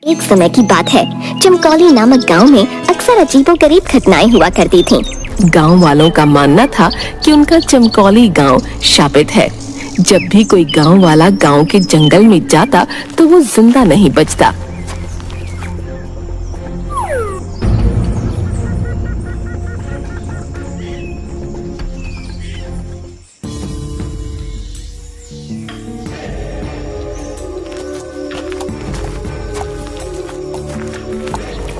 एक समय की बात है, चमकौली नामक गांव में अक्सर अजीबोगरीब घटनाएं हुआ करती थीं। गांव वालों का मानना था कि उनका चमकौली गांव शापित है। जब भी कोई गांव वाला गांव के जंगल में जाता तो वो जिंदा नहीं बचता।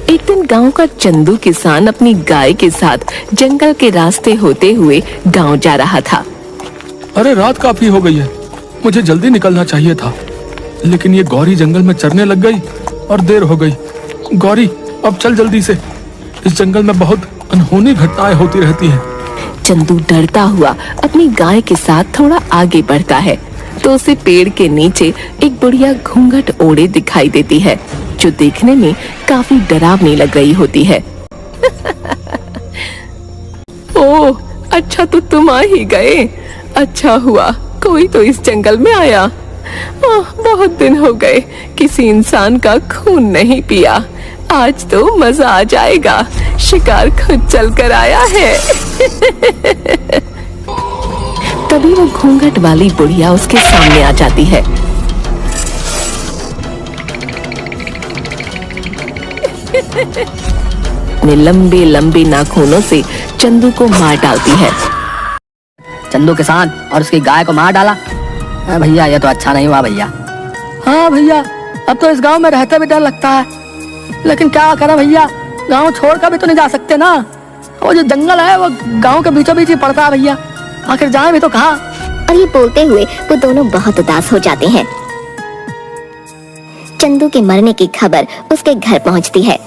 एक दिन गांव का चंदू किसान अपनी गाय के साथ जंगल के रास्ते होते हुए गांव जा रहा था। अरे रात काफी हो गई है, मुझे जल्दी निकलना चाहिए था, लेकिन ये गौरी जंगल में चरने लग गई और देर हो गई। गौरी, अब चल जल्दी से, इस जंगल में बहुत अनहोनी घटनाएं होती रहती हैं। चंदू डरता हुआ अपनी गाय के साथ थोड़ा आगे बढ़ता है तो उसे पेड़ के नीचे एक बुढ़िया घूंघट ओढ़े दिखाई देती है, जो देखने में काफी डरावनी लग रही होती है। ओह, अच्छा तो तुम आ ही गए। अच्छा हुआ कोई तो इस जंगल में आया। बहुत दिन हो गए किसी इंसान का खून नहीं पिया। आज तो मजा आ जाएगा, शिकार खुद चल कर आया है। तभी वो घूंघट वाली बुढ़िया उसके सामने आ जाती है। ने लंबे लंबे नाखूनों से चंदू को मार डालती है। चंदू किसान और उसकी गाय को मार डाला। भैया ये तो अच्छा नहीं हुआ भैया। हाँ भैया, अब तो इस गांव में रहते भी डर लगता है, लेकिन क्या करें भैया, गांव छोड़कर भी तो नहीं जा सकते ना। वो जो जंगल है वो गांव के बीचों बीच ही पड़ता है भैया, आखिर जाए भी तो कहाँ। और ये बोलते हुए वो दोनों बहुत उदास हो जाते हैं। चंदू के मरने की खबर उसके घर पहुंचती है।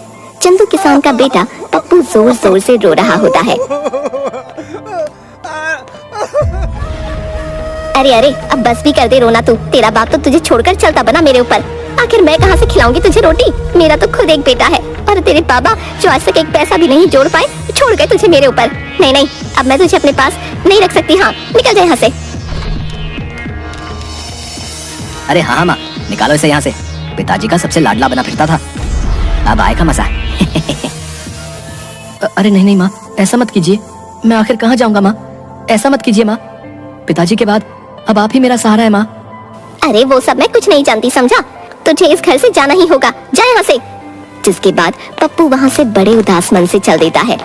चंदू किसान का बेटा पप्पू जोर जोर से रो रहा होता है। अरे अरे, अब बस भी कर दे रोना तू। तेरा बाप तो तुझे छोड़कर चलता बना मेरे ऊपर। आखिर मैं कहाँ से खिलाऊंगी तुझे रोटी? मेरा तो खुद एक बेटा है, और तेरे बाबा जो आज तक एक पैसा भी नहीं जोड़ पाए छोड़ गए तुझे मेरे ऊपर। नहीं नहीं, अब मैं तुझे अपने पास नहीं रख सकती। हाँ, निकल जा यहाँ से। अरे हाँ माँ, निकालो इसे यहाँ से। पिताजी का सबसे लाडला बना फिरता था, अब आए का मजा। अरे नहीं नहीं माँ, ऐसा मत कीजिए। मैं आखिर कहाँ जाऊंगा माँ? ऐसा मत कीजिए माँ, पिताजी के बाद अब आप ही मेरा सहारा है माँ। अरे वो सब मैं कुछ नहीं जानती, समझा? तुझे इस घर से जाना ही होगा, जा यहाँ से। जिसके बाद पप्पू वहाँ से बड़े उदास मन से चल देता है।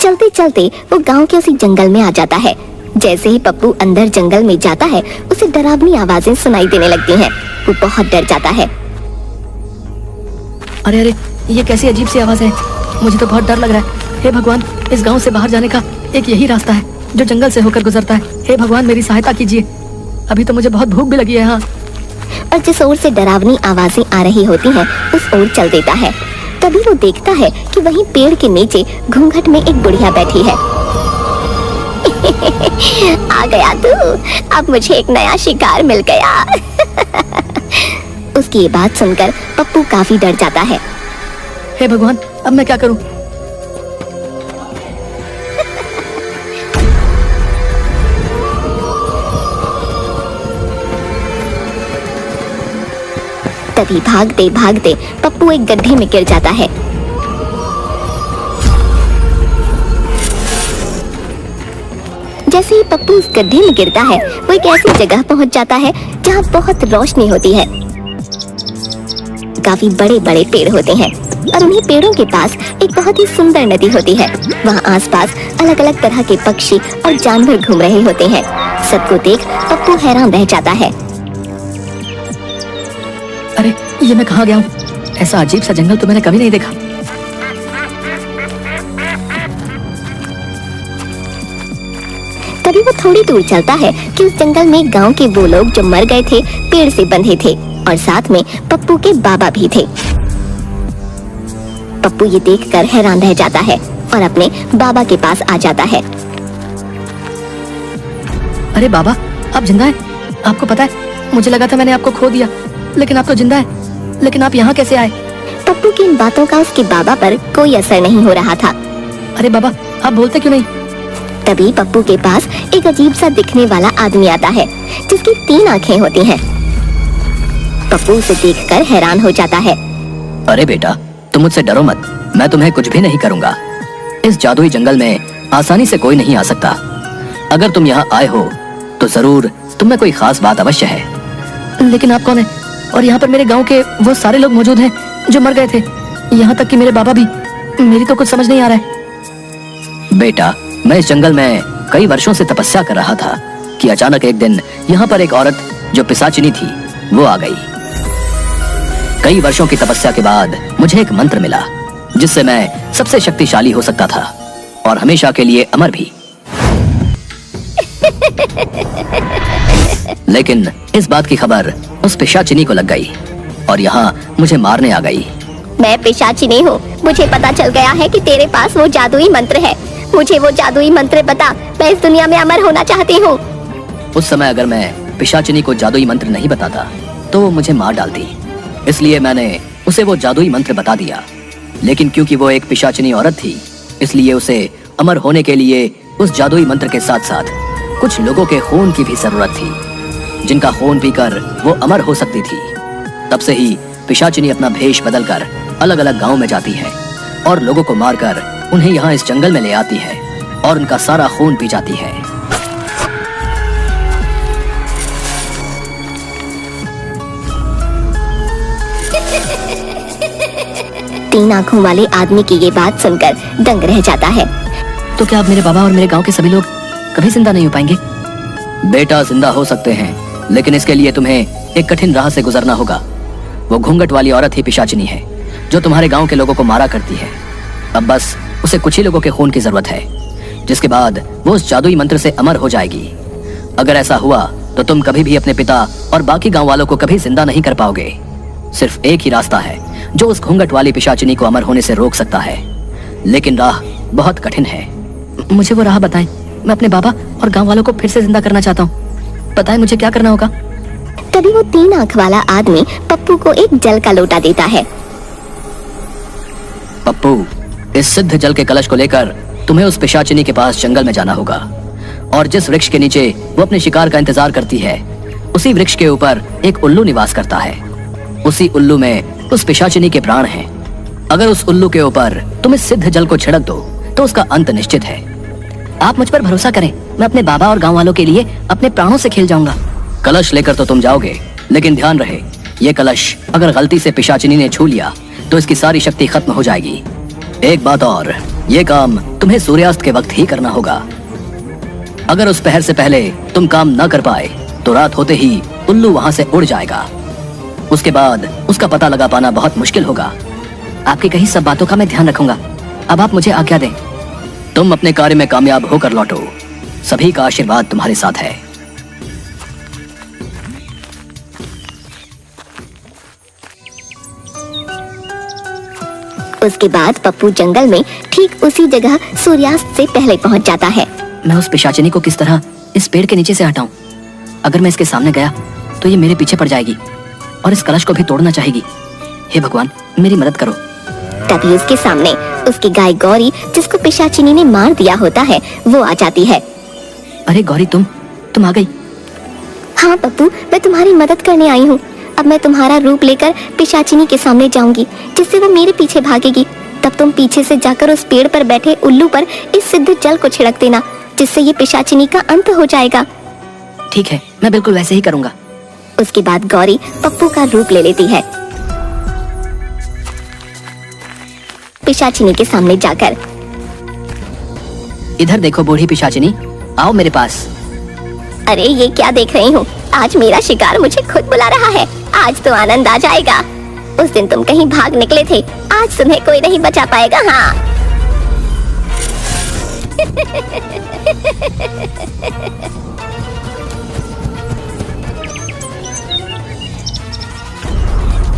चलते चलते वो गांव के उसी जंगल में आ जाता है। जैसे ही पप्पू अंदर जंगल में जाता है, उसे डरावनी आवाजें सुनाई देने लगती हैं। वो बहुत डर जाता है। अरे अरे, ये कैसी अजीब सी आवाज है, मुझे तो बहुत डर लग रहा है। हे भगवान, इस गांव से बाहर जाने का एक यही रास्ता है जो जंगल से होकर गुजरता है। हे भगवान, मेरी सहायता कीजिए, अभी तो मुझे बहुत भूख भी लगी है। हाँ, और जिस ओर से डरावनी आवाजें आ रही होती हैं, उस ओर चल देता है। तभी वो देखता है कि वहीं पेड़ के नीचे घूंघट में एक बुढ़िया बैठी है। आ गया तू, अब मुझे एक नया शिकार मिल गया। उसकी ये बात सुनकर पप्पू काफी डर जाता है। हे भगवान, अब मैं क्या करूं? तभी भागते भागते पप्पू एक गड्ढे में गिर जाता है। जैसे ही पप्पू उस गड्ढे में गिरता है, वो एक ऐसी जगह पहुंच जाता है जहां बहुत रोशनी होती है। काफी बड़े बड़े पेड़ होते हैं और उन्हीं पेड़ों के पास एक बहुत ही सुंदर नदी होती है। वहाँ आसपास अलग अलग तरह के पक्षी और जानवर घूम रहे होते हैं। सबको देख पप्पू हैरान रह जाता है। अरे ये मैं कहाँ गया हूँ? ऐसा अजीब सा जंगल तो मैंने कभी नहीं देखा। तभी वो थोड़ी दूर चलता है कि उस जंगल में गांव के वो लोग जो मर गए थे पेड़ से बंधे थे, और साथ में पप्पू के बाबा भी थे। पप्पू ये देखकर हैरान रह जाता है और अपने बाबा के पास आ जाता है। अरे बाबा, आप जिंदा हैं? आपको पता है, मुझे लगा था मैंने आपको खो दिया, लेकिन आप तो जिंदा है। लेकिन आप यहाँ कैसे आए? पप्पू की इन बातों का उसके बाबा पर कोई असर नहीं हो रहा था। अरे बाबा, आप बोलते क्यों नहीं? तभी पप्पू के पास एक अजीब सा दिखने वाला आदमी आता है जिसकी 3 आंखें होती हैं। पप्पू उसे देखकर हैरान हो जाता है। अरे बेटा, तुम मुझसे डरो मत, मैं तुम्हें कुछ भी नहीं करूंगा। इस जादुई जंगल में आसानी से कोई नहीं आ सकता। अगर तुम यहाँ आए हो तो जरूर तुम में कोई खास बात अवश्य है। लेकिन आप कौन है? और यहाँ पर मेरे गांव के वो सारे लोग मौजूद हैं जो मर गए थे, यहाँ तक कि मेरे बाबा भी। मेरी तो कुछ समझ नहीं आ रहा है। बेटा, मैं इस जंगल में कई वर्षों से तपस्या कर रहा था कि अचानक एक दिन यहाँ पर एक औरत जो पिशाचिनी थी वो आ गई। कई वर्षों की तपस्या के बाद मुझे एक मंत्र मिला जिससे मैं सबसे शक्तिशाली हो सकता था और हमेशा के लिए अमर भी। लेकिन इस बात की खबर उस पिशाचिनी को लग गई और यहाँ मुझे मारने आ गई। मैं पिशाचिनी हूँ। मुझे पता चल गया है कि तेरे पास वो जादुई मंत्र है। मुझे वो जादुई मंत्र बता, मैं इस दुनिया में अमर होना चाहती हूँ। उस समय अगर मैं पिशाचिनी को जादुई मंत्र नहीं बताता तो वो मुझे मार डालती, इसलिए मैंने उसे वो जादुई मंत्र बता दिया। लेकिन क्योंकि वो एक पिशाचिनी औरत थी, इसलिए उसे अमर होने के लिए उस जादुई मंत्र के साथ साथ कुछ लोगों के खून की भी जरूरत थी, जिनका खून पीकर वो अमर हो सकती थी। तब से ही पिशाचिनी अपना भेष बदलकर अलग अलग गांव में जाती है और लोगों को मारकर उन्हें यहाँ इस जंगल में ले आती है और उनका सारा खून पी जाती है। तीन आंखों वाले आदमी की ये बात सुनकर दंग रह जाता है। तो क्या अब मेरे बाबा और मेरे गांव के सभी लोग कभी जिंदा नहीं हो पाएंगे? बेटा, जिंदा हो सकते हैं, लेकिन इसके लिए तुम्हें एक कठिन राह से गुजरना होगा। वो घूंघट वाली औरत ही पिशाचिनी है जो तुम्हारे गांव के लोगों को मारा करती है। अब बस उसे कुछ ही लोगों के खून की जरूरत है, जिसके बाद वो उस जादुई मंत्र से अमर हो जाएगी। अगर ऐसा हुआ तो तुम कभी भी अपने पिता और बाकी गांव वालों को कभी जिंदा नहीं कर पाओगे। सिर्फ एक ही रास्ता है जो उस घूंघट वाली पिशाचिनी को अमर होने से रोक सकता है, लेकिन राह बहुत कठिन है। मुझे वो राह बताएं। मैं अपने बाबा और गांव वालों को फिर से जिंदा करना चाहता हूँ। बताएं मुझे क्या करना होगा। तभी वो 3 आंख वाला आदमी पप्पू को एक जल का लोटा देता है। पप्पू, इस सिद्ध जल के कलश को लेकर तुम्हें उस पिशाचिनी के पास जंगल में जाना होगा और जिस वृक्ष के नीचे वो अपने शिकार का इंतजार करती है, उसी वृक्ष के ऊपर एक उल्लू निवास करता है। उसी उल्लू में उस पिशाचिनी के प्राण हैं। अगर उस उल्लू के ऊपर तुम इस सिद्ध जल को छिड़क दो तो उसका अंत निश्चित है। आप मुझ पर भरोसा करें, मैं अपने बाबा और गांव वालों के लिए अपने प्राणों से खेल जाऊंगा। कलश लेकर तो तुम जाओगे, लेकिन ध्यान रहे, ये कलश अगर गलती से पिशाचिनी ने छू लिया तो इसकी सारी शक्ति खत्म हो जाएगी। एक बात और, ये काम तुम्हें सूर्यास्त के वक्त ही करना होगा। अगर उस पहर से पहले तुम काम न कर पाए तो रात होते ही उल्लू वहां से उड़ जाएगा। उसके बाद उसका पता लगा पाना बहुत मुश्किल होगा। आपकी कही सब बातों का मैं ध्यान रखूंगा। अब आप मुझे आज्ञा दें। तुम अपने कार्य में कामयाब होकर लौटो। सभी का आशीर्वाद तुम्हारे साथ है। उसके बाद पप्पू जंगल में ठीक उसी जगह सूर्यास्त से पहले पहुंच जाता है। मैं उस पिशाचिनी को किस तरह इस पेड़ के नीचे से हटाऊं? अगर मैं इसके सामने गया तो ये मेरे पीछे पड़ जाएगी और इस कलश को भी तोड़ना चाहेगी। हे भगवान, मेरी मदद करो। तभी उसके सामने उसकी गाय गौरी, जिसको पिशाचिनी ने मार दिया होता है, वो आ जाती है। अरे गौरी, तुम आ गई। हाँ पप्पू, मैं तुम्हारी मदद करने आई हूँ। अब मैं तुम्हारा रूप लेकर पिशाचिनी के सामने जाऊंगी, जिससे वो मेरे पीछे भागेगी। तब तुम पीछे से जाकर उस पेड़ पर बैठे उल्लू पर इस सिद्ध जल को छिड़क देना, जिससे ये पिशाचिनी का अंत हो जाएगा। ठीक है, मैं बिल्कुल वैसे ही करूंगा। उसके बाद गौरी पप्पू का रूप ले लेती है। पिशाचिनी के सामने जाकर, इधर देखो बूढ़ी पिशाचिनी, आओ मेरे पास। अरे ये क्या देख रही हूँ? आज मेरा शिकार मुझे खुद बुला रहा है। आज तो आनंद आ जाएगा। उस दिन तुम कहीं भाग निकले थे, आज तुम्हें कोई नहीं बचा पाएगा। हाँ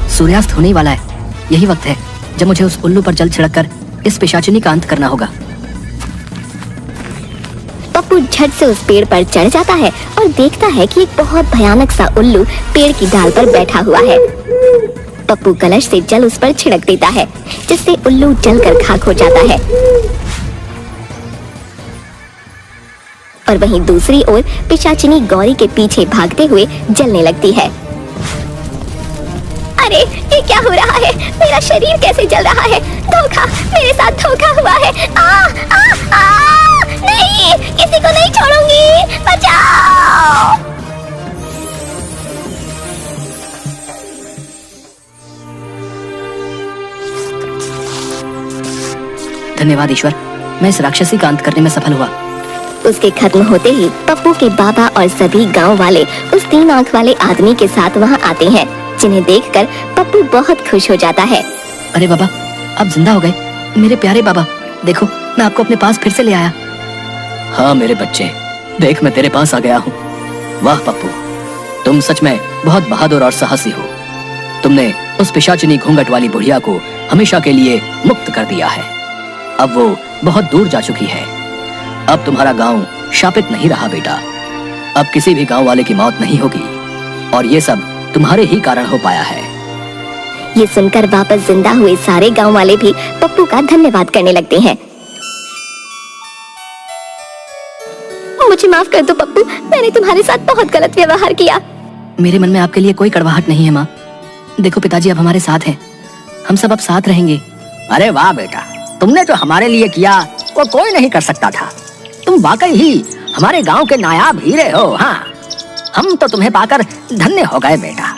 सूर्यास्त होने ही वाला है। यही वक्त है जब मुझे उस उल्लू पर जल छिड़ककर इस पिशाचिनी का अंत करना होगा। पप्पू झट से उस पेड़ पर चढ़ जाता है और देखता है कि एक बहुत भयानक सा उल्लू पेड़ की डाल पर बैठा हुआ है। पप्पू कलश से जल उस पर छिड़क देता है, जिससे उल्लू जलकर खाक हो जाता है। और वहीं दूसरी ओर पिशाचिनी गौरी के पीछे भागते हुए जलने लगती है। अरे ये क्या हो रहा है? मेरा शरीर कैसे जल रहा है? धोखा, मेरे साथ धोखा हुआ है। नहीं, किसी को नहीं छोड़ूंगी, बचाओ। धन्यवाद ईश्वर, मैं इस राक्षसी का अंत करने में सफल हुआ। उसके खत्म होते ही पप्पू के बाबा और सभी गांव वाले उस 3 आंख वाले आदमी के साथ वहां आते हैं, जिन्हें देखकर पप्पू बहुत खुश हो जाता है। अरे बाबा, आप जिंदा हो गए। मेरे प्यारे बाबा, देखो मैं आपको अपने पास फिर से ले आया। हाँ मेरे बच्चे, देख मैं तेरे पास आ गया हूँ। वाह पप्पू, तुम सच में बहुत बहादुर और साहसी हो। तुमने उस पिशाचिनी घूंघट वाली बुढ़िया को हमेशा के लिए मुक्त कर दिया है। अब वो बहुत दूर जा चुकी है। अब तुम्हारा गांव शापित नहीं रहा बेटा। अब किसी भी गांव वाले की मौत नहीं होगी, और ये सब तुम्हारे ही कारण हो पाया है। ये सुनकर वापस जिंदा हुए सारे गांव वाले भी पप्पू का धन्यवाद करने लगते हैं। मुझे माफ कर दो पप्पू, मैंने तुम्हारे साथ बहुत गलत व्यवहार किया। मेरे मन में आपके लिए कोई कड़वाहट नहीं है माँ। देखो पिताजी अब हमारे साथ हैं, हम सब अब साथ रहेंगे। अरे वाह बेटा, तुमने जो हमारे लिए किया वो कोई नहीं कर सकता था। तुम वाकई ही हमारे गांव के नायाब हीरे हो। हाँ, हम तो तुम्हें पाकर धन्य हो गए बेटा।